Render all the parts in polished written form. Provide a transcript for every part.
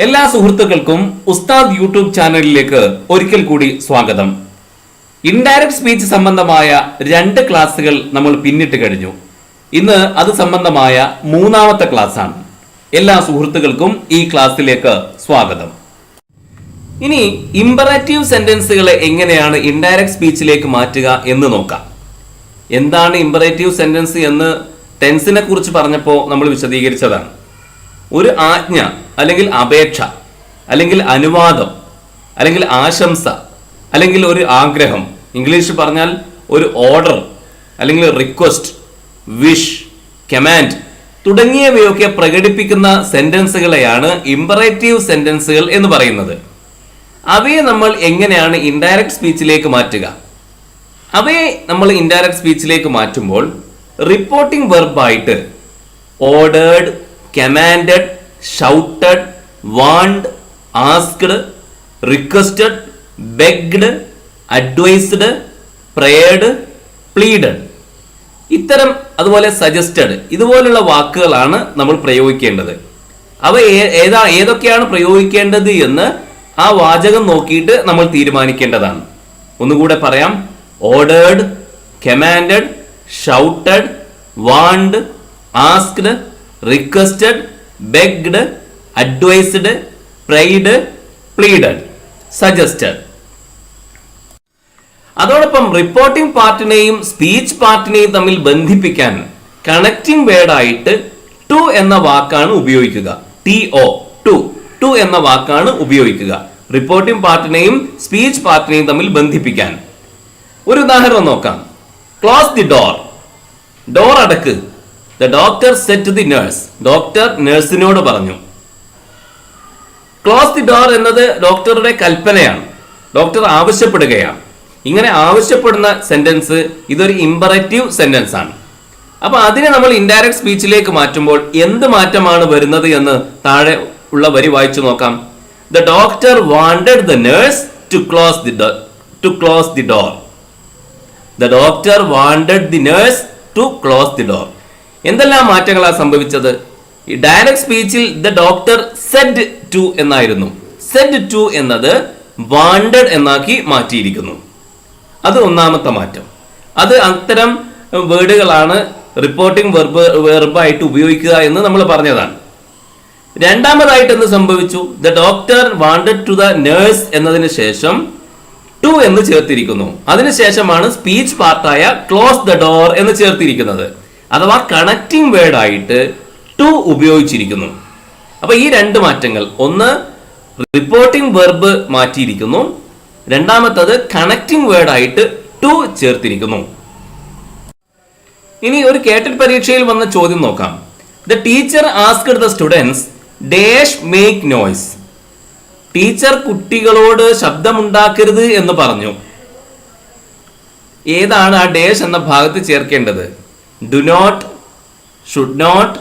എല്ലാ സുഹൃത്തുക്കൾക്കും ഉസ്താദ് യൂട്യൂബ് ചാനലിലേക്ക് ഒരിക്കൽ കൂടി സ്വാഗതം. ഇൻഡയറക്റ്റ് സ്പീച്ച് സംബന്ധമായ 2 ക്ലാസ്സുകൾ നമ്മൾ പിന്നിട്ട് കഴിഞ്ഞു. ഇന്ന് അത് സംബന്ധമായ 3ാമത്തെ ക്ലാസ്സാണ്. എല്ലാ സുഹൃത്തുക്കൾക്കും ഈ ക്ലാസ്സിലേക്ക് സ്വാഗതം. ഇനി ഇമ്പറേറ്റീവ് സെന്റൻസുകളെ എങ്ങനെയാണ് ഇൻഡയറക്റ്റ് സ്പീച്ചിലേക്ക് മാറ്റുക എന്ന് നോക്കാം. എന്താണ് ഇമ്പറേറ്റീവ് സെന്റൻസ് എന്ന് ടെൻസിനെ കുറിച്ച് പറഞ്ഞപ്പോൾ നമ്മൾ വിശദീകരിച്ചതാണ്. ഒരു ആജ്ഞ അല്ലെങ്കിൽ അപേക്ഷ അല്ലെങ്കിൽ അനുവാദം അല്ലെങ്കിൽ ആശംസ അല്ലെങ്കിൽ ഒരു ആഗ്രഹം, ഇംഗ്ലീഷ് പറഞ്ഞാൽ ഒരു ഓർഡർ അല്ലെങ്കിൽ റിക്വസ്റ്റ്, വിഷ്, കമാൻഡ് തുടങ്ങിയവയൊക്കെ പ്രകടിപ്പിക്കുന്ന സെന്റൻസുകളെയാണ് ഇമ്പറേറ്റീവ് സെന്റൻസുകൾ എന്ന് പറയുന്നത്. അവയെ നമ്മൾ എങ്ങനെയാണ് ഇൻഡയറക്റ്റ് സ്പീച്ചിലേക്ക് മാറ്റുക? അവയെ നമ്മൾ ഇൻഡയറക്റ്റ് സ്പീച്ചിലേക്ക് മാറ്റുമ്പോൾ റിപ്പോർട്ടിംഗ് വെർബായിട്ട് ordered, commanded, shouted, want, asked, requested, begged, advised, prayed, pleaded ഇത്തരം, അതുപോലെ സജസ്റ്റഡ്, ഇതുപോലുള്ള വാക്കുകളാണ് നമ്മൾ പ്രയോഗിക്കേണ്ടത്. അവ ഏതൊക്കെയാണ് പ്രയോഗിക്കേണ്ടത് എന്ന് ആ വാചകം നോക്കിയിട്ട് നമ്മൾ തീരുമാനിക്കേണ്ടതാണ്. ഒന്നുകൂടെ പറയാം: ordered, commanded, shouted, want, asked, requested, begged, advised, prayed, pleaded, suggested. അതോടൊപ്പം റിപ്പോർട്ടിംഗ് പാർട്ടിനെയും സ്പീച്ച് പാർട്ടിനെയും തമ്മിൽ ബന്ധിപ്പിക്കാൻ കണക്റ്റിംഗ് വേർഡായിട്ട് ടു എന്ന വാക്കാണ് ഉപയോഗിക്കുക. ടു എന്ന വാക്കാണ് ഉപയോഗിക്കുക റിപ്പോർട്ടിംഗ് പാർട്ടിനെയും സ്പീച്ച് പാർട്ടിനെയും തമ്മിൽ ബന്ധിപ്പിക്കാൻ. ഒരു ഉദാഹരണം നോക്കാം. Close the door. ഡോർ അടക്ക്. The doctor said to the nurse. Doctor നഴ്സിനോട് പറഞ്ഞു. ക്ലോസ് ദി ഡോർ എന്നത് ഡോക്ടറുടെ കൽപ്പനയാണ്, ഡോക്ടർ ആവശ്യപ്പെടുകയാണ്. ഇങ്ങനെ ആവശ്യപ്പെടുന്ന സെന്റൻസ് ഇതൊരു ഇമ്പറേറ്റീവ് സെന്റൻസ് ആണ്. അപ്പൊ അതിനെ നമ്മൾ ഇൻഡയറക്റ്റ് സ്പീച്ചിലേക്ക് മാറ്റുമ്പോൾ എന്ത് മാറ്റമാണ് വരുന്നത് എന്ന് താഴെ ഉള്ള വരി വായിച്ചു നോക്കാം. The doctor wanted the nurse to close the door. The doctor wanted the nurse to close the door. എന്തെല്ലാം മാറ്റങ്ങളാണ് സംഭവിച്ചത്? ഈ ഡയറക്റ്റ് സ്പീച്ചിൽ ദ ഡോക്ടർ സെഡ് ടു എന്നായിരുന്നു. സെഡ് ടു എന്നത് വാണ്ടഡ് എന്നാക്കി മാറ്റിയിരിക്കുന്നു. അത് ഒന്നാമത്തെ മാറ്റം. അത് അത്തരം വേർഡുകളാണ് റിപ്പോർട്ടിംഗ് വെർബായിട്ട് ഉപയോഗിക്കുക എന്ന് നമ്മൾ പറഞ്ഞതാണ്. രണ്ടാമതായിട്ട് എന്ത് സംഭവിച്ചു? The doctor wanted to the nurse എന്നതിന് ശേഷം ടു എന്ന് ചേർത്തിരിക്കുന്നു. അതിനുശേഷമാണ് സ്പീച്ച് പാർട്ടായ ക്ലോസ് ദ ഡോർ എന്ന് ചേർത്തിരിക്കുന്നത്. അഥവാ കണക്റ്റിംഗ് വേർഡ് ആയിട്ട് ടു ഉപയോഗിച്ചിരിക്കുന്നു. അപ്പൊ ഈ 2 മാറ്റങ്ങൾ, ഒന്ന് റിപ്പോർട്ടിംഗ് വെർബ് മാറ്റിയിരിക്കുന്നു, രണ്ടാമത്തത് കണക്റ്റിംഗ് വേർഡ് ആയിട്ട് ടു ചേർത്തിരിക്കുന്നു. ഇനി ഒരു കേട്ടറ്റ് പരീക്ഷയിൽ വന്ന ചോദ്യം നോക്കാം. The teacher asked the students dash make noise. Teacher കുട്ടികളോട് ശബ്ദമുണ്ടാക്കരുത് എന്ന് പറഞ്ഞു. ഏതാണ് ആ ഡാഷ് എന്ന ഭാഗത്ത് ചേർക്കേണ്ടത്? Do not, should not,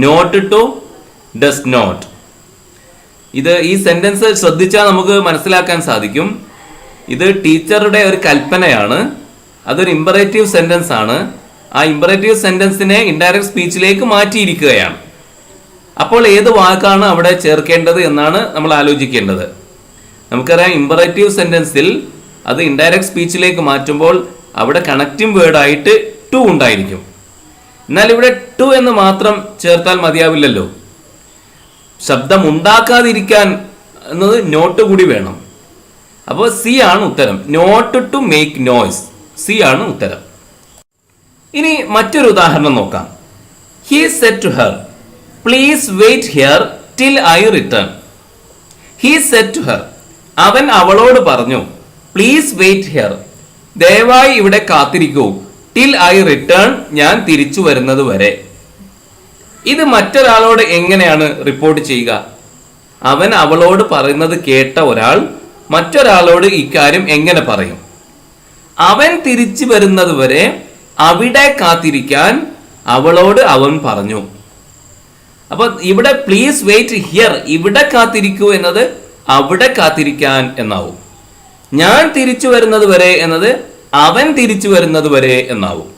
not to, does not. ഈ സെന്റൻസ് ശ്രദ്ധിച്ചാൽ നമുക്ക് മനസ്സിലാക്കാൻ സാധിക്കും. ഇത് ടീച്ചറുടെ ഒരു കൽപ്പനയാണ്. അതൊരു ഇമ്പറേറ്റീവ് സെന്റൻസ് ആണ്. ആ ഇമ്പറേറ്റീവ് സെന്റൻസിനെ ഇൻഡയറക്റ്റ് സ്പീച്ചിലേക്ക് മാറ്റിയിരിക്കുകയാണ്. അപ്പോൾ ഏത് വാക്കാണ് അവിടെ ചേർക്കേണ്ടത് എന്നാണ് നമ്മൾ ആലോചിക്കേണ്ടത്. നമുക്കറിയാം, ഇമ്പറേറ്റീവ് സെന്റൻസിൽ അത് ഇൻഡയറക്റ്റ് സ്പീച്ചിലേക്ക് മാറ്റുമ്പോൾ അവിടെ കണക്റ്റിംഗ് വേർഡ് ആയിട്ട് ടു ഉണ്ടായിരിക്കും. എന്നാൽ ഇവിടെ ടു എന്ന് മാത്രം ചേർത്താൽ മതിയാവില്ലല്ലോ. ശബ്ദം ഉണ്ടാക്കാതിരിക്കാൻ എന്നത് നോട്ട് കൂടി വേണം. അപ്പോൾ സി ആണ് ഉത്തരം. Not to make noise, C ആണ് ഉത്തരം. ഇനി മറ്റൊരു ഉദാഹരണം നോക്കാം. He said to her, please wait here till I return. He said to her, അവൻ അവളോട് പറഞ്ഞു. പ്ലീസ് വെയിറ്റ് ഹിയർ, ദയവായി ഇവിടെ കാത്തിരിക്കൂ. ടിൽ ഐ റിട്ടേൺ, ഞാൻ തിരിച്ചു വരുന്നത് വരെ. ഇത് മറ്റൊരാളോട് എങ്ങനെയാണ് റിപ്പോർട്ട് ചെയ്യുക? അവൻ അവളോട് പറയുന്നത് കേട്ട ഒരാൾ മറ്റൊരാളോട് ഇക്കാര്യം എങ്ങനെ പറയും? അവൻ തിരിച്ചു വരുന്നത് വരെ അവിടെ കാത്തിരിക്കാൻ അവളോട് അവൻ പറഞ്ഞു. അപ്പൊ ഇവിടെ പ്ലീസ് വെയിറ്റ് ഹിയർ, ഇവിടെ കാത്തിരിക്കൂ എന്നത് അവിടെ കാത്തിരിക്കാൻ എന്നാവും. ഞാൻ തിരിച്ചു വരുന്നത് വരെ എന്നത് അവൻ തിരിച്ചു വരുന്നത് വരെ എന്നാവും.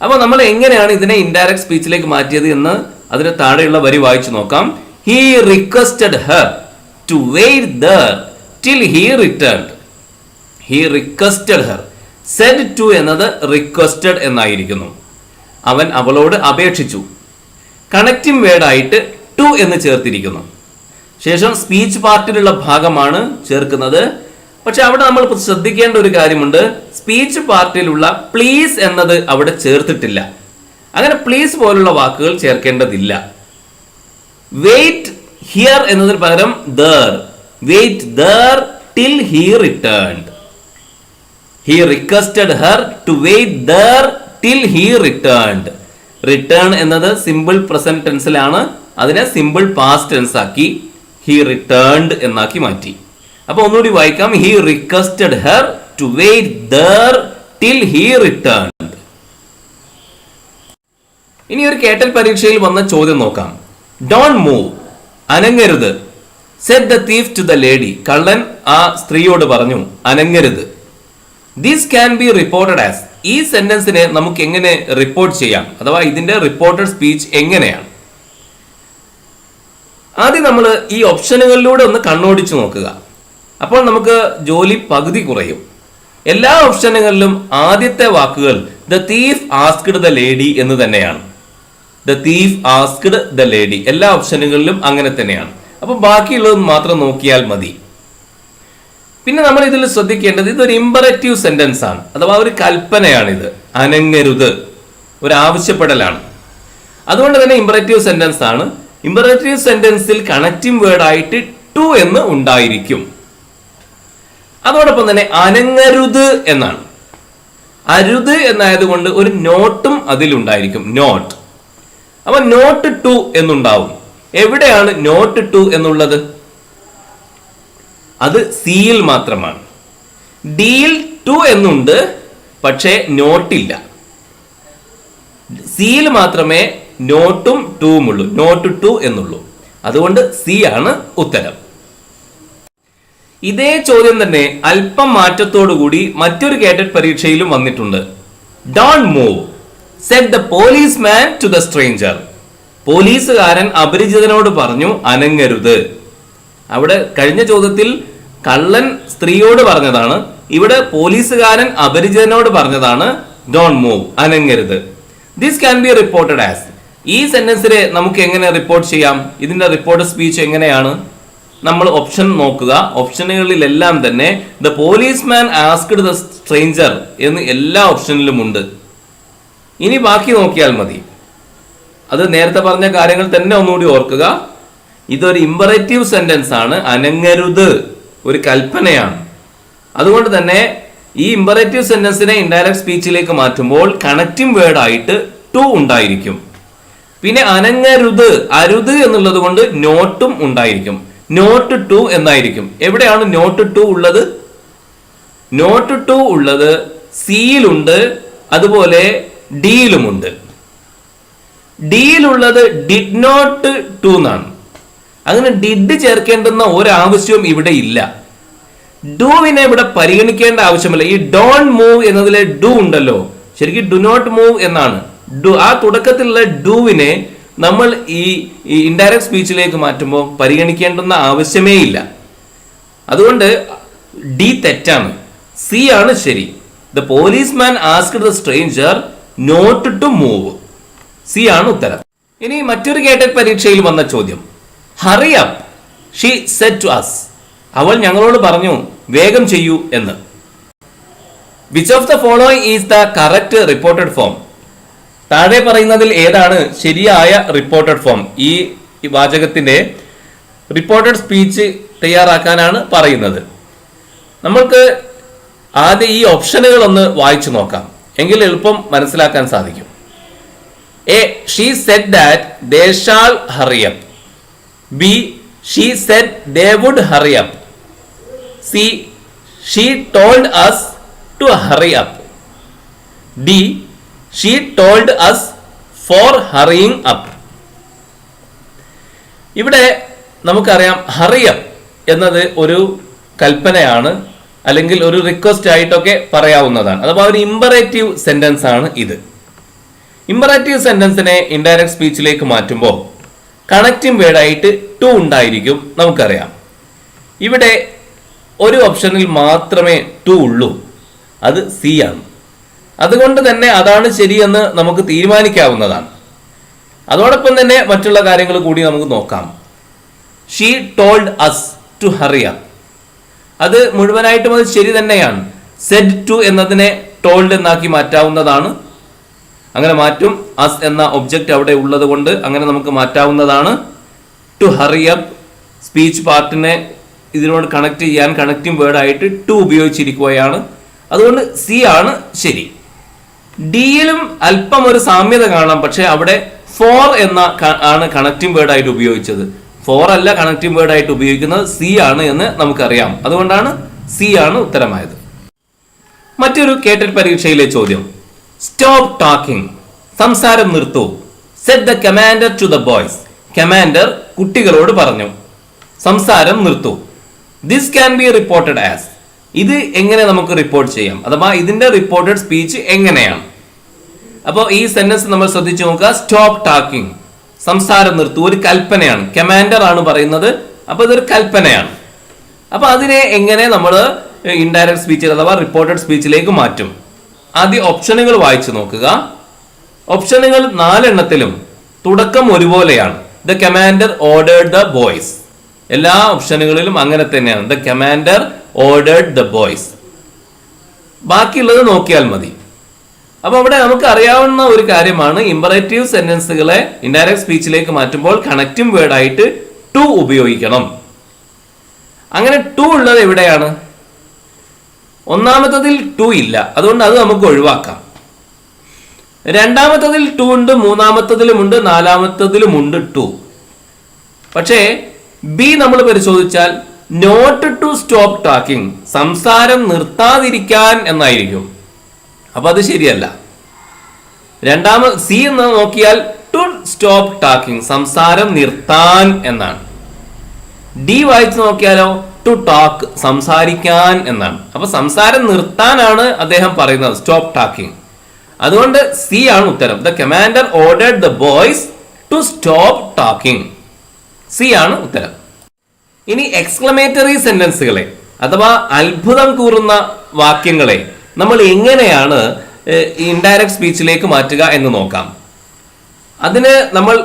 അപ്പോൾ നമ്മൾ എങ്ങനെയാണ് ഇതിനെ ഇൻഡയറക്റ്റ് സ്പീച്ചിലേക്ക് മാറ്റിയത് എന്ന് അതിന് താഴെയുള്ള വരി വായിച്ചു നോക്കാം. he requested her to wait there till he returned. He requested her. said to എന്നത് requested എന്നായിരിക്കുന്നു. അവൻ അവളോട് അപേക്ഷിച്ചു. കണക്റ്റിംഗ് വേർഡ് ആയിട്ട് ടു എന്ന് ചേർത്തിരിക്കുന്നു. ശേഷം സ്പീച്ച് പാർട്ടിലുള്ള ഭാഗമാണ് ചേർക്കുന്നത്. പക്ഷെ അവിടെ നമ്മൾ ശ്രദ്ധിക്കേണ്ട ഒരു കാര്യമുണ്ട്. സ്പീച്ച് പാർട്ടിലുള്ള പ്ലീസ് എന്നത് അവിടെ ചേർത്തിട്ടില്ല. അങ്ങനെ പ്ലീസ് പോലുള്ള വാക്കുകൾ ചേർക്കേണ്ടതില്ല. വെയിറ്റ് ഹിയർ എന്നതിന് പകരം there. Wait there till he returned. He requested her to wait there till he returned. Return എന്നത് സിമ്പിൾ പ്രസന്റ് ടെൻസിലാണ്. അതിനെ സിമ്പിൾ പാസ്റ്റ് ടെൻസ് ആക്കി he returned എന്നാക്കി മാറ്റി. അപ്പൊ ഒന്നുകൂടി വായിക്കാം. He requested her to wait there till he returned. ഇനി ഒരു കേട്ടൽ പരീക്ഷയിൽ വന്ന ചോദ്യം നോക്കാം. Don't move. അനങ്ങരുത്. Said the thief to the lady. കള്ളൻ ആ സ്ത്രീയോട് പറഞ്ഞു അനങ്ങരുത്. This can be reported as. ഈ സെന്റൻസിനെ നമുക്ക് എങ്ങനെ റിപ്പോർട്ട് ചെയ്യാം, അഥവാ ഇതിന്റെ റിപ്പോർട്ടഡ് സ്പീച്ച് എങ്ങനെയാണ്? ആദ്യം നമ്മൾ ഈ ഓപ്ഷനുകളിലൂടെ ഒന്ന് കണ്ണോടിച്ചു നോക്കുക. അപ്പോൾ നമുക്ക് ജോലി പകുതി കുറയും. എല്ലാ ഓപ്ഷനുകളിലും ആദ്യത്തെ വാക്കുകൾ the thief asked the lady എന്ന് തന്നെയാണ്. The thief asked the lady എല്ലാ ഓപ്ഷനുകളിലും അങ്ങനെ തന്നെയാണ്. അപ്പൊ ബാക്കിയുള്ളത് മാത്രം നോക്കിയാൽ മതി. പിന്നെ നമ്മൾ ഇതിൽ ശ്രദ്ധിക്കേണ്ടത് ഇതൊരു ഇമ്പറേറ്റീവ് സെന്റൻസ് ആണ്, അഥവാ ഒരു കൽപ്പനയാണിത്. അനങ്ങരുത് ഒരു ആവശ്യപ്പെടലാണ്. അതുകൊണ്ട് തന്നെ ഇമ്പറേറ്റീവ് സെന്റൻസ് ആണ്. ഇമ്പറേറ്റീവ് സെന്റൻസിൽ കണക്റ്റിംഗ് വേർഡ് ആയിട്ട് ടു എന്ന് ഉണ്ടായിരിക്കും. അതോടൊപ്പം തന്നെ അനങ്ങരുത് എന്നാണ്. അരുത് എന്നായതുകൊണ്ട് ഒരു നോട്ടും അതിലുണ്ടായിരിക്കും. നോട്ട്. അപ്പൊ നോട്ട് ടു എന്നുണ്ടാവും. എവിടെയാണ് നോട്ട് ടു എന്നുള്ളത്? അത് സിയിൽ മാത്രമാണ്. ഡിയിൽ ടു എന്നുണ്ട്, പക്ഷേ നോട്ടില്ല. സിയിൽ മാത്രമേ നോട്ടും ടൂവും ഉള്ളൂ. നോട്ട് ടു എന്നുള്ളൂ. അതുകൊണ്ട് സി ആണ് ഉത്തരം. ഇതേ ചോദ്യം തന്നെ അല്പം മാറ്റത്തോടുകൂടി മറ്റൊരു കേഡറ്റ് പരീക്ഷയിലും വന്നിട്ടുണ്ട്. Don't move said the policeman to the stranger. പോലീസുകാരൻ അപരിചിതനോട് പറഞ്ഞു അനങ്ങരുത്. അവിടെ കഴിഞ്ഞ ചോദ്യത്തിൽ കള്ളൻ സ്ത്രീയോട് പറഞ്ഞതാണ്. ഇവിടെ പോലീസുകാരൻ അപരിചിതനോട് പറഞ്ഞതാണ് ഡോണ്ട് മൂവ് അനങ്ങരുത്. This can be reported as. ഈ സെന്റൻസിനെ നമുക്ക് എങ്ങനെ റിപ്പോർട്ട് ചെയ്യാം? ഇതിന്റെ റിപ്പോർട്ട് സ്പീച്ച് എങ്ങനെയാണ്? നമ്മൾ ഓപ്ഷൻ നോക്കുക. ഓപ്ഷനുകളിലെല്ലാം തന്നെ the policeman asked the stranger എന്ന് എല്ലാ ഓപ്ഷനിലും ഉണ്ട്. ഇനി ബാക്കി നോക്കിയാൽ മതി. അത് നേരത്തെ പറഞ്ഞ കാര്യങ്ങൾ തന്നെ ഒന്നുകൂടി ഓർക്കുക. ഇതൊരു ഇമ്പറേറ്റീവ് സെന്റൻസ് ആണ്. അനങ്ങരുത് ഒരു കൽപ്പനയാണ്. അതുകൊണ്ട് തന്നെ ഈ ഇമ്പറേറ്റീവ് സെന്റൻസിനെ ഇൻഡയറക്റ്റ് സ്പീച്ചിലേക്ക് മാറ്റുമ്പോൾ കണക്റ്റിംഗ് വേർഡ് ആയിട്ട് ടു ഉണ്ടായിരിക്കും. പിന്നെ അനങ്ങരുത് അരുത് എന്നുള്ളത് കൊണ്ട് നോട്ടും ഉണ്ടായിരിക്കും. നോട്ട് ടു എന്നായിരിക്കും. എവിടെയാണ് നോട്ട് ടു ഉള്ളത്? നോട്ട് ടു ഉള്ളത് സിയിലുണ്ട്, അതുപോലെ ഡിയിലുമുണ്ട്. ഡിയിലുള്ളത് ഡിഡ് നോട്ട് ടു എന്നാണ്. അങ്ങനെ ഡിഡ് ചേർക്കേണ്ടുന്ന ഒരാവശ്യവും ഇവിടെ ഇല്ല. ഡൂവിനെ ഇവിടെ പരിഗണിക്കേണ്ട ആവശ്യമില്ല. ഈ ഡോണ്ട് മൂവ് എന്നതിലെ ഡു ഉണ്ടല്ലോ, ശരിക്കും ഡു നോട്ട് മൂവ് എന്നാണ്. ആ തുടക്കത്തിലുള്ള ഡൂവിനെ നമ്മൾ ഈ ഇൻഡയറക്റ്റ് സ്പീച്ചിലേക്ക് മാറ്റുമ്പോൾ പരിഗണിക്കേണ്ടുന്ന ആവശ്യമേ ഇല്ല. അതുകൊണ്ട് ഡി തെറ്റാണ്, സി ആണ് ശരി. The policeman asked the stranger not to move. C ആണ് ഉത്തരം. ഇനി മറ്റൊരു കേട്ടറ്റ് പരീക്ഷയിൽ വന്ന ചോദ്യം. Hurry up she said to us. അവൾ ഞങ്ങളോട് പറഞ്ഞു വേഗം ചെയ്യൂ എന്ന്. Which of the following is the correct reported form? താഴെ പറയുന്നതിൽ ഏതാണ് ശരിയായ റിപ്പോർട്ടഡ് ഫോം? ഈ വാചകത്തിന്റെ റിപ്പോർട്ടഡ് സ്പീച്ച് തയ്യാറാക്കാനാണ് പറയുന്നത്. നമ്മൾക്ക് ആദ്യം ഈ ഓപ്ഷനുകൾ ഒന്ന് വായിച്ചു നോക്കാം, എങ്കിൽ എളുപ്പം മനസ്സിലാക്കാൻ സാധിക്കും. A. She said that they shall hurry up. B. She said they would hurry up. C. She told us to hurry up. D. She told us for hurrying up. ഇവിടെ നമുക്കറിയാം ഹറി അപ്പ് എന്നത് ഒരു കൽപ്പനയാണ്, അല്ലെങ്കിൽ ഒരു request ആയിട്ടൊക്കെ പറയാവുന്നതാണ്. അഥവാ ഒരു ഇമ്പറേറ്റീവ് സെന്റൻസ് ആണ് ഇത്. ഇമ്പറേറ്റീവ് സെന്റൻസിനെ ഇൻഡയറക്റ്റ് സ്പീച്ചിലേക്ക് മാറ്റുമ്പോൾ കണക്റ്റിംഗ് വേർഡായിട്ട് ടു ഉണ്ടായിരിക്കും, നമുക്കറിയാം. ഇവിടെ ഒരു ഓപ്ഷനിൽ മാത്രമേ ടു ഉള്ളൂ, അത് സി ആണ്. അതുകൊണ്ട് തന്നെ അതാണ് ശരിയെന്ന് നമുക്ക് തീരുമാനിക്കാവുന്നതാണ്. അതോടൊപ്പം തന്നെ മറ്റുള്ള കാര്യങ്ങൾ കൂടി നമുക്ക് നോക്കാം. She told us to hurry up. അത് മുഴുവനായിട്ടും അത് ശരി തന്നെയാണ്. സെഡ് ടു എന്നതിനെ ടോൾഡ് എന്നാക്കി മാറ്റാവുന്നതാണ്. അങ്ങനെ മാറ്റും. അസ് എന്ന ഒബ്ജക്റ്റ് അവിടെ ഉള്ളത് കൊണ്ട് അങ്ങനെ നമുക്ക് മാറ്റാവുന്നതാണ്. ടു ഹറി അപ്പ് സ്പീച്ച് പാർട്ടിനെ ഇതിനോട് കണക്ട് ചെയ്യാൻ കണക്റ്റിംഗ് വേർഡായിട്ട് ടു ഉപയോഗിച്ചിരിക്കുകയാണ്. അതുകൊണ്ട് സി ആണ് ശരി. ഡിയിലും അല്പം ഒരു സാമ്യത കാണാം, പക്ഷെ അവിടെ ഫോർ എന്ന ആണ് കണക്റ്റിംഗ് വേർഡായിട്ട് ഉപയോഗിച്ചത്. ഫോർ അല്ല കണക്റ്റിംഗ് വേർഡായിട്ട് ഉപയോഗിക്കുന്നത്, സി ആണ് എന്ന് നമുക്കറിയാം. അതുകൊണ്ടാണ് സി ആണ് ഉത്തരമായത്. മറ്റൊരു കേട്ടറ്റ് പരീക്ഷയിലെ ചോദ്യം, സ്റ്റോപ്പ് ടോക്കിംഗ്, സംസാരം നിർത്തൂ. Said the commander to the boys, കമാൻഡർ കുട്ടികളോട് പറഞ്ഞു സംസാരം നിർത്തൂ. This can be reported as, ഇത് എങ്ങനെ നമുക്ക് റിപ്പോർട്ട് ചെയ്യാം, അഥവാ ഇതിന്റെ റിപ്പോർട്ടഡ് സ്പീച്ച് എങ്ങനെയാണ്? അപ്പോൾ ഈ സെന്റൻസ് നമ്മൾ ശ്രദ്ധിച്ചു നോക്കുക. സ്റ്റോപ്പ് ടോക്കിംഗ്, സംസാരം നിർത്തൂ, ഒരു കൽപ്പനയാണ്. കമാൻഡർ ആണ് പറയുന്നത്, അപ്പൊ ഇതൊരു കൽപ്പനയാണ്. അപ്പൊ അതിനെ എങ്ങനെ നമ്മൾ ഇൻഡയറക്റ്റ് സ്പീച്ച് അഥവാ റിപ്പോർട്ടഡ് സ്പീച്ചിലേക്ക് മാറ്റും? ആദ്യം ഓപ്ഷനുകൾ വായിച്ചു നോക്കുക. ഓപ്ഷനുകൾ 4 എണ്ണത്തിലും തുടക്കം ഒരുപോലെയാണ്. The commander ordered the boys. എല്ലാ ഓപ്ഷനുകളിലും അങ്ങനെ തന്നെയാണ്. The commander ordered the boys. ബാക്കിയുള്ളത് നോക്കിയാൽ മതി. അപ്പൊ അവിടെ നമുക്ക് അറിയാവുന്ന ഒരു കാര്യമാണ്, ഇമ്പറേറ്റീവ് സെന്റൻസുകളെ ഇൻഡയറക്റ്റ് സ്പീച്ചിലേക്ക് മാറ്റുമ്പോൾ കണക്റ്റിംഗ് വേർഡ് ആയിട്ട് ടു ഉപയോഗിക്കണം. അങ്ങനെ ടു ഉള്ളത് എവിടെയാണ്? ഒന്നാമത്തതിൽ ടു ഇല്ല, അതുകൊണ്ട് അത് നമുക്ക് ഒഴിവാക്കാം. രണ്ടാമത്തതിൽ ടു ഉണ്ട്, മൂന്നാമത്തതിലുമുണ്ട്, നാലാമത്തതിലുമുണ്ട് ടു. പക്ഷേ ബി നമ്മൾ പരിശോധിച്ചാൽ നോട്ട് ടു സ്റ്റോപ്പ് ടോക്കിംഗ്, സംസാരം നിർത്താതിരിക്കാൻ എന്നായിരിക്കും. അപ്പൊ അത് ശരിയല്ല. സി എന്ന് നോക്കിയാൽ ടു സ്റ്റോപ്പ് ടോക്കിംഗ്, സംസാരം നിർത്താൻ എന്നാണ്. ഡി വായിച്ചു നോക്കിയാലോ ടു ടോക്ക്, സംസാരിക്കാൻ എന്നാണ്. അപ്പൊ സംസാരം നിർത്താനാണ് അദ്ദേഹം പറയുന്നത്, സ്റ്റോപ്പ് ടോക്കിംഗ്. അതുകൊണ്ട് സി ആണ് ഉത്തരം. The commander ordered the boys to stop talking. C ആണ് ഉത്തരം. ഇനി എക്സ്ക്ലമേറ്ററി സെന്റൻസുകളെ അഥവാ അത്ഭുതം കൂറുന്ന വാക്യങ്ങളെ നമ്മൾ എങ്ങനെയാണ് ഇൻഡയറക്റ്റ് സ്പീച്ചിലേക്ക് മാറ്റുക എന്ന് നോക്കാം. അതിന് നമ്മൾ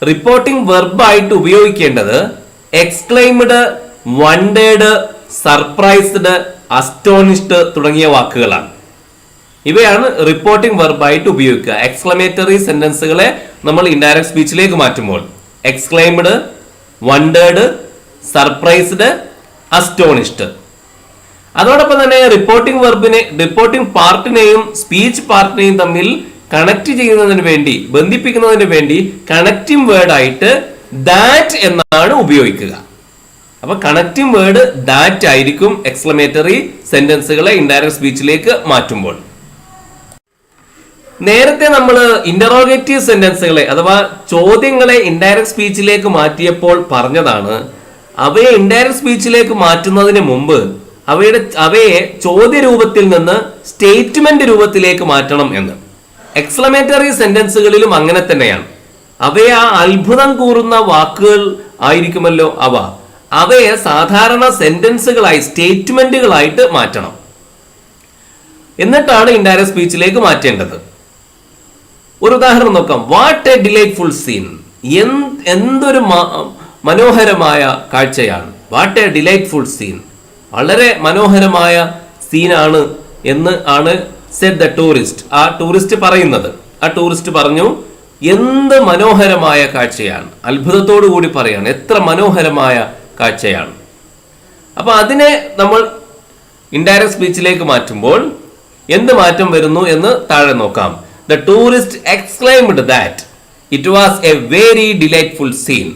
റിപ്പോർട്ടിംഗ് വെർബായിട്ട് ഉപയോഗിക്കേണ്ടത് എക്സ്ക്ലൈംഡ്, വണ്ടേഡ്, സർപ്രൈസ്ഡ്, അസ്റ്റോണിഷ്ഡ് തുടങ്ങിയ വാക്കുകളാണ്. ഇവയാണ് റിപ്പോർട്ടിംഗ് വെർബായിട്ട് ഉപയോഗിക്കുക. എക്സ്ക്ലമേറ്ററി സെന്റൻസുകളെ നമ്മൾ ഇൻഡയറക്റ്റ് സ്പീച്ചിലേക്ക് മാറ്റുമ്പോൾ എക്സ്ക്ലൈംഡ്, വണ്ടേഡ്, സർപ്രൈസ്ഡ്, അസ്റ്റോണിഷ്ഡ്. അതോടൊപ്പം തന്നെ റിപ്പോർട്ടിംഗ് പാർട്ടിനെയും സ്പീച്ച് പാർട്ടിനെയും തമ്മിൽ കണക്ട് ചെയ്യുന്നതിന് വേണ്ടി, ബന്ധിപ്പിക്കുന്നതിന് വേണ്ടി കണക്റ്റിംഗ് വേർഡ് ആയിട്ട് ദാറ്റ് എന്നാണ് ഉപയോഗിക്കുക. അപ്പൊ കണക്റ്റിംഗ് വേർഡ് ദാറ്റ് ആയിരിക്കും എക്സ്ക്ലമേറ്ററി സെന്റൻസുകളെ ഇൻഡയറക്റ്റ് സ്പീച്ചിലേക്ക് മാറ്റുമ്പോൾ. നേരത്തെ നമ്മൾ ഇന്ററോഗേറ്റീവ് സെന്റൻസുകളെ അഥവാ ചോദ്യങ്ങളെ ഇൻഡയറക്റ്റ് സ്പീച്ചിലേക്ക് മാറ്റിയപ്പോൾ പറഞ്ഞതാണ്, അവയെ ഇൻഡയറക്റ്റ് സ്പീച്ചിലേക്ക് മാറ്റുന്നതിന് മുമ്പ് അവയെ ചോദ്യ രൂപത്തിൽ നിന്ന് സ്റ്റേറ്റ്മെന്റ് രൂപത്തിലേക്ക് മാറ്റണം എന്ന്. എക്സ്ക്ലമേറ്ററി സെന്റൻസുകളിലും അങ്ങനെ തന്നെയാണ്. അവയെ ആ അത്ഭുതം കൂറുന്ന വാക്കുകൾ ആയിരിക്കുമല്ലോ അവയെ സാധാരണ സെന്റൻസുകളായി, സ്റ്റേറ്റ്മെന്റുകളായിട്ട് മാറ്റണം. എന്നിട്ടാണ് ഇൻഡയറക്റ്റ് സ്പീച്ചിലേക്ക് മാറ്റേണ്ടത്. ഒരു ഉദാഹരണം നോക്കാം. വാട്ട് എ ഡിലൈറ്റ്ഫുൾ സീൻ, എന്തൊരു മനോഹരമായ കാഴ്ചയാണ്. വാട്ട് എ ഡിലൈറ്റ്ഫുൾ സീൻ, വളരെ മനോഹരമായ സീനാണ് എന്ന് ആണ് സെഡ് ദ ടൂറിസ്റ്റ്. ആ ടൂറിസ്റ്റ് പറയുന്നത്. ആ ടൂറിസ്റ്റ് പറഞ്ഞു എന്ത് മനോഹരമായ കാഴ്ചയാണ്, അത്ഭുതത്തോടു കൂടി പറയാണ്, എത്ര മനോഹരമായ കാഴ്ചയാണ്. അപ്പൊ അതിനെ നമ്മൾ ഇൻഡയറക്റ്റ് സ്പീച്ചിലേക്ക് മാറ്റുമ്പോൾ എന്ത് മാറ്റം വരുന്നു എന്ന് താഴെ നോക്കാം. The tourist exclaimed that it was a very delightful scene.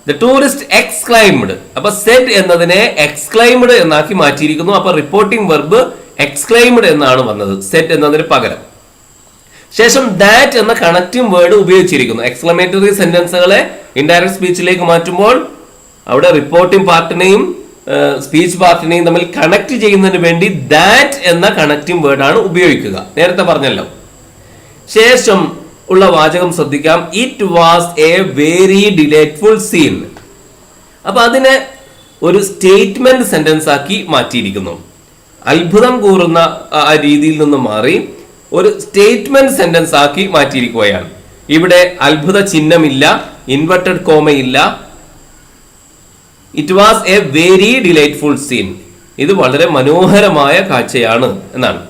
The tourist exclaimed. അപ്പൊ സെഡ് എന്നതിനെ എക്സ്ക്ലൈംഡ് എന്നാക്കി മാറ്റിയിരിക്കുന്നു. അപ്പൊ റിപ്പോർട്ടിംഗ് വെർബ് എക്സ്ക്ലൈംഡ് എന്നാണ് വന്നത് സെഡ് എന്നതിന് പകരം. ശേഷം ദാറ്റ് എന്ന കണക്റ്റിംഗ് വേർഡ് ഉപയോഗിച്ചിരിക്കുന്നു. എക്സ്ക്ലമേറ്ററി സെന്റൻസുകളെ ഇൻഡയറക്റ്റ് സ്പീച്ചിലേക്ക് മാറ്റുമ്പോൾ അവിടെ റിപ്പോർട്ടിംഗ് പാർട്ടിനെയും സ്പീച്ച് പാർട്ടിനെയും തമ്മിൽ കണക്ട് ചെയ്യുന്നതിന് വേണ്ടി ദാറ്റ് എന്ന കണക്റ്റിംഗ് വേർഡാണ് ഉപയോഗിക്കുക. നേരത്തെ പറഞ്ഞല്ലോ. ശേഷം ഉള്ള വാചകം ശ്രദ്ധിക്കാം. It was a very delightful scene. അപ്പൊ അതിനെ ഒരു സ്റ്റേറ്റ്മെന്റ് സെന്റൻസ് ആക്കി മാറ്റിയിരിക്കുന്നു. അത്ഭുതം കൂറുന്ന ആ രീതിയിൽ നിന്ന് മാറി ഒരു സ്റ്റേറ്റ്മെന്റ് സെന്റൻസ് ആക്കി മാറ്റിയിരിക്കുകയാണ്. ഇവിടെ അത്ഭുത ചിഹ്നമില്ല, ഇൻവെർട്ടഡ് കോമയില്ല. It was a very delightful scene. ഇത് വളരെ മനോഹരമായ കാഴ്ചയാണ് എന്നാണ്.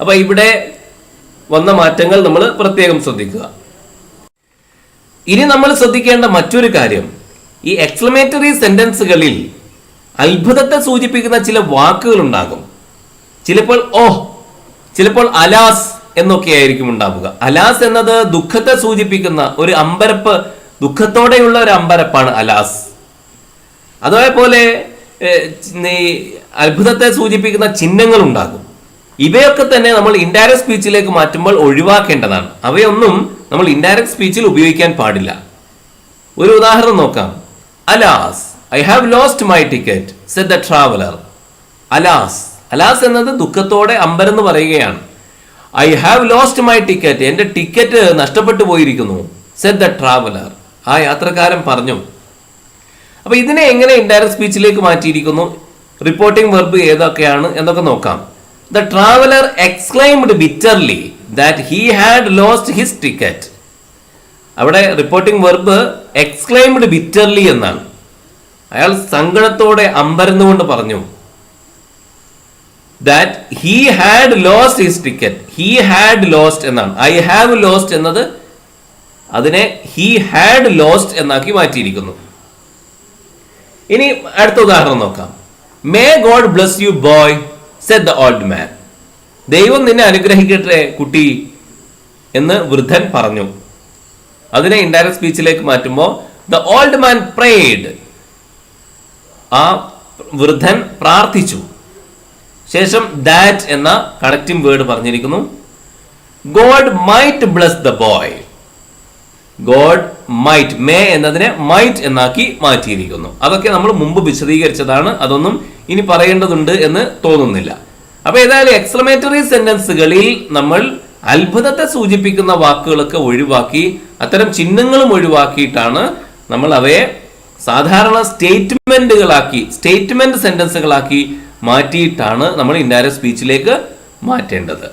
അപ്പൊ ഇവിടെ വന്ന മാറ്റങ്ങൾ നമ്മൾ പ്രത്യേകം ശ്രദ്ധിക്കുക. ഇനി നമ്മൾ ശ്രദ്ധിക്കേണ്ട മറ്റൊരു കാര്യം, ഈ എക്സ്ക്ലമേറ്ററി സെന്റൻസുകളിൽ അത്ഭുതത്തെ സൂചിപ്പിക്കുന്ന ചില വാക്കുകൾ ഉണ്ടാകും. ചിലപ്പോൾ ഓഹ്, ചിലപ്പോൾ അലാസ് എന്നൊക്കെ ആയിരിക്കും ഉണ്ടാവുക. അലാസ് എന്നത് ദുഃഖത്തെ സൂചിപ്പിക്കുന്ന ഒരു അമ്പരപ്പ്, ദുഃഖത്തോടെയുള്ള ഒരു അമ്പരപ്പാണ് അലാസ്. അതേപോലെ അത്ഭുതത്തെ സൂചിപ്പിക്കുന്ന ചിഹ്നങ്ങൾ ഉണ്ടാകും. ഇവയൊക്കെ തന്നെ നമ്മൾ ഇൻഡയറക്റ്റ് സ്പീച്ചിലേക്ക് മാറ്റുമ്പോൾ ഒഴിവാക്കേണ്ടതാണ്. അവയൊന്നും നമ്മൾ ഇൻഡയറക്റ്റ് സ്പീച്ചിൽ ഉപയോഗിക്കാൻ പാടില്ല. ഒരു ഉദാഹരണം നോക്കാം. Alas, I have lost my ticket said the traveller. Alas, alas എന്നത് ദുഃഖത്തോടെ അമ്പരന്ന് പറയുകയാണ്. I have lost my ticket, എന്റെ ടിക്കറ്റ് നഷ്ടപ്പെട്ടു പോയിരിക്കുന്നു. സെഡ് ദ ട്രാവലർ, ആ യാത്രക്കാരൻ പറഞ്ഞു. അപ്പൊ ഇതിനെ എങ്ങനെ ഇൻഡയറക്റ്റ് സ്പീച്ചിലേക്ക് മാറ്റിയിരിക്കുന്നു, റിപ്പോർട്ടിംഗ് വെർബ് ഏതൊക്കെയാണ് എന്നൊക്കെ നോക്കാം. The traveller exclaimed bitterly that he had lost his ticket. അവിടെ റിപ്പോർട്ടിംഗ് വെർബ് എക്സ്ക്ലൈംഡ് ബിറ്റർലി എന്നാണ്. അയാൾ സങ്കടത്തോടെ അമ്പരന്നുകൊണ്ട് പറഞ്ഞു that he had lost his ticket. He had lost എന്നാണ്. I have lost എന്നത് അതിനെ he had lost എന്നാക്കി മാറ്റിയിരിക്കുന്നു. ഇനി അടുത്ത ഉദാഹരണം നോക്കാം. May God bless you boy, said the old man. ദൈവം നിന്നെ അനുഗ്രഹിക്കട്ടെ കുട്ടി എന്ന് വൃദ്ധൻ പറഞ്ഞു. അതിനെ ഇൻഡയറക്റ്റ് സ്പീച്ചിലേക്ക് മാറ്റുമ്പോൾ the old man prayed. ആ വൃദ്ധൻ പ്രാർത്ഥിച്ചു. ശേഷം ദാറ്റ് എന്ന കണക്റ്റിംഗ് വേർഡ് പറഞ്ഞിരിക്കുന്നു. God might bless the boy. God might, may എന്നതിനെ മൈറ്റ് എന്നാക്കി മാറ്റിയിരിക്കുന്നു. അതൊക്കെ നമ്മൾ മുമ്പ് വിശദീകരിച്ചതാണ്, അതൊന്നും ഇനി പറയേണ്ടതുണ്ട് എന്ന് തോന്നുന്നില്ല. അപ്പൊ ഏതായാലും എക്സ്ക്ലമേറ്ററി സെന്റൻസുകളിൽ നമ്മൾ അത്ഭുതത്തെ സൂചിപ്പിക്കുന്ന വാക്കുകളൊക്കെ ഒഴിവാക്കി, അത്തരം ചിഹ്നങ്ങളും ഒഴിവാക്കിയിട്ടാണ് നമ്മൾ അവയെ സാധാരണ സ്റ്റേറ്റ്മെന്റുകളാക്കി, സ്റ്റേറ്റ്മെന്റ് സെന്റൻസുകളാക്കി മാറ്റിയിട്ടാണ് നമ്മൾ ഇൻഡയറക്റ്റ് സ്പീച്ചിലേക്ക് മാറ്റേണ്ടത്.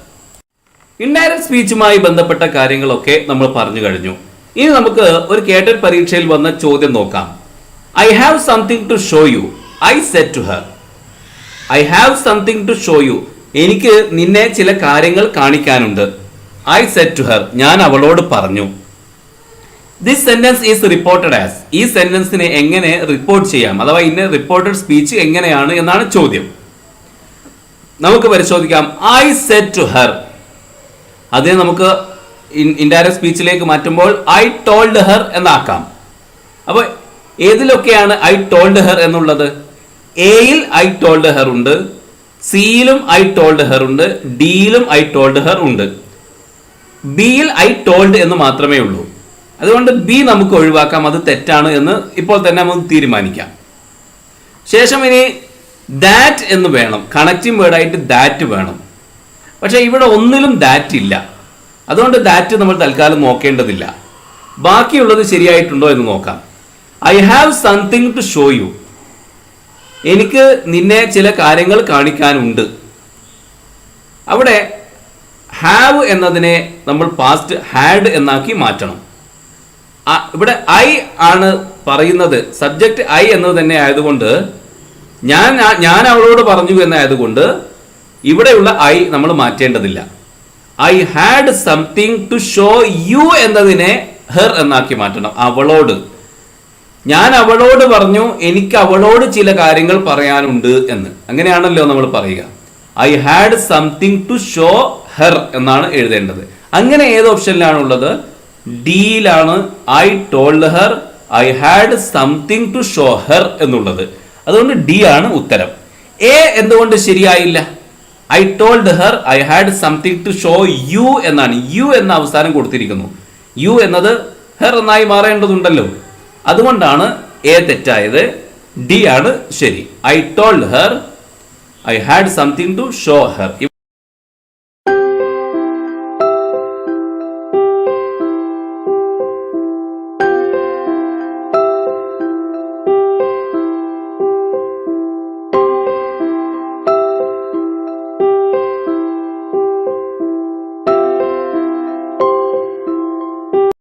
ഇൻഡയറക്റ്റ് സ്പീച്ചുമായി ബന്ധപ്പെട്ട കാര്യങ്ങളൊക്കെ നമ്മൾ പറഞ്ഞു കഴിഞ്ഞു. ഇനി നമുക്ക് ഒരു കേട്ടറ്റ് പരീക്ഷയിൽ വന്ന ചോദ്യം നോക്കാം. I have something to show you, I said to her. I have something to show you, എനിക്ക് നിന്നെ ചില കാര്യങ്ങൾ കാണിക്കാനുണ്ട്. ഐ സെഡ് ടു ഹർ, ഞാൻ അവളോട് പറഞ്ഞു. This sentence is reported as. ഈ സെന്റൻസിനെ എങ്ങനെ റിപ്പോർട്ട് ചെയ്യാം, അഥവാ ഇതിന്റെ റിപ്പോർട്ടഡ് സ്പീച്ച് എങ്ങനെയാണ് എന്നാണ് ചോദ്യം. നമുക്ക് പരിശോധിക്കാം. ഐ സെഡ് ടു ഹർ, അതിനെ നമുക്ക് ഇൻഡയറക്റ്റ് സ്പീച്ചിലേക്ക് മാറ്റുമ്പോൾ ഐ ടോൾഡ് ഹർ എന്നാക്കാം. അപ്പൊ ഏതിലൊക്കെയാണ് ഐ ടോൾഡ് ഹർ എന്നുള്ളത്? എയിൽ ഐ ടോൾഡ് ഹർ ഉണ്ട്, സിയിലും ഐ ടോൾഡ് ഹർ ഉണ്ട്, ഡിയിലും ഐ ടോൾഡ് ഹർ ഉണ്ട്. ബിയിൽ ഐ ടോൾഡ് എന്ന് മാത്രമേ ഉള്ളൂ. അതുകൊണ്ട് ബി നമുക്ക് ഒഴിവാക്കാം, അത് തെറ്റാണ് എന്ന് ഇപ്പോൾ തന്നെ നമുക്ക് തീരുമാനിക്കാം. ശേഷം ഇനി ദാറ്റ് എന്ന് വേണം, കണക്റ്റിംഗ് വേർഡായിട്ട് ദാറ്റ് വേണം. പക്ഷെ ഇവിടെ ഒന്നിലും ദാറ്റ് ഇല്ല, അതുകൊണ്ട് ദാറ്റ് നമ്മൾ തൽക്കാലം നോക്കേണ്ടതില്ല. ബാക്കിയുള്ളത് ശരിയായിട്ടുണ്ടോ എന്ന് നോക്കാം. I have something to show you, എനിക്ക് നിന്നെ ചില കാര്യങ്ങൾ കാണിക്കാനുണ്ട്. അവിടെ ഹാവ് എന്നതിനെ നമ്മൾ പാസ്റ്റ് ഹാഡ് എന്നാക്കി മാറ്റണം. ഇവിടെ ഐ ആണ് പറയുന്നത്, സബ്ജക്റ്റ് ഐ എന്നത് തന്നെ ആയതുകൊണ്ട് ഞാൻ അവളോട് പറഞ്ഞു എന്നായതുകൊണ്ട് ഇവിടെയുള്ള ഐ നമ്മൾ മാറ്റേണ്ടതില്ല. I had something to show you എന്നതിനെ ഹെർ എന്നാക്കി മാറ്റണം. അവളോട്, ഞാൻ അവളോട് പറഞ്ഞു എനിക്ക് അവളോട് ചില കാര്യങ്ങൾ പറയാനുണ്ട് എന്ന്, അങ്ങനെയാണല്ലോ നമ്മൾ പറയുക. I had something to show her എന്നാണ് എഴുതേണ്ടത്. അങ്ങനെ ഏത് ഓപ്ഷനിലാണുള്ളത്? ഡിയിലാണ് I told her, I had something to show her എന്നുള്ളത്. അതുകൊണ്ട് ഡി ആണ് ഉത്തരം. എ എന്തുകൊണ്ട് ശരിയായില്ല? I told her, I had something to show you എന്നാണ്. യു എന്ന അവസാനം കൊടുത്തിരിക്കുന്നു. യു എന്നത് ഹെർ എന്നായി മാറേണ്ടതുണ്ടല്ലോ, അതുകൊണ്ടാണ് എ തെറ്റായത്. ഡി ആണ് ശരി. I told her, I had something to show her.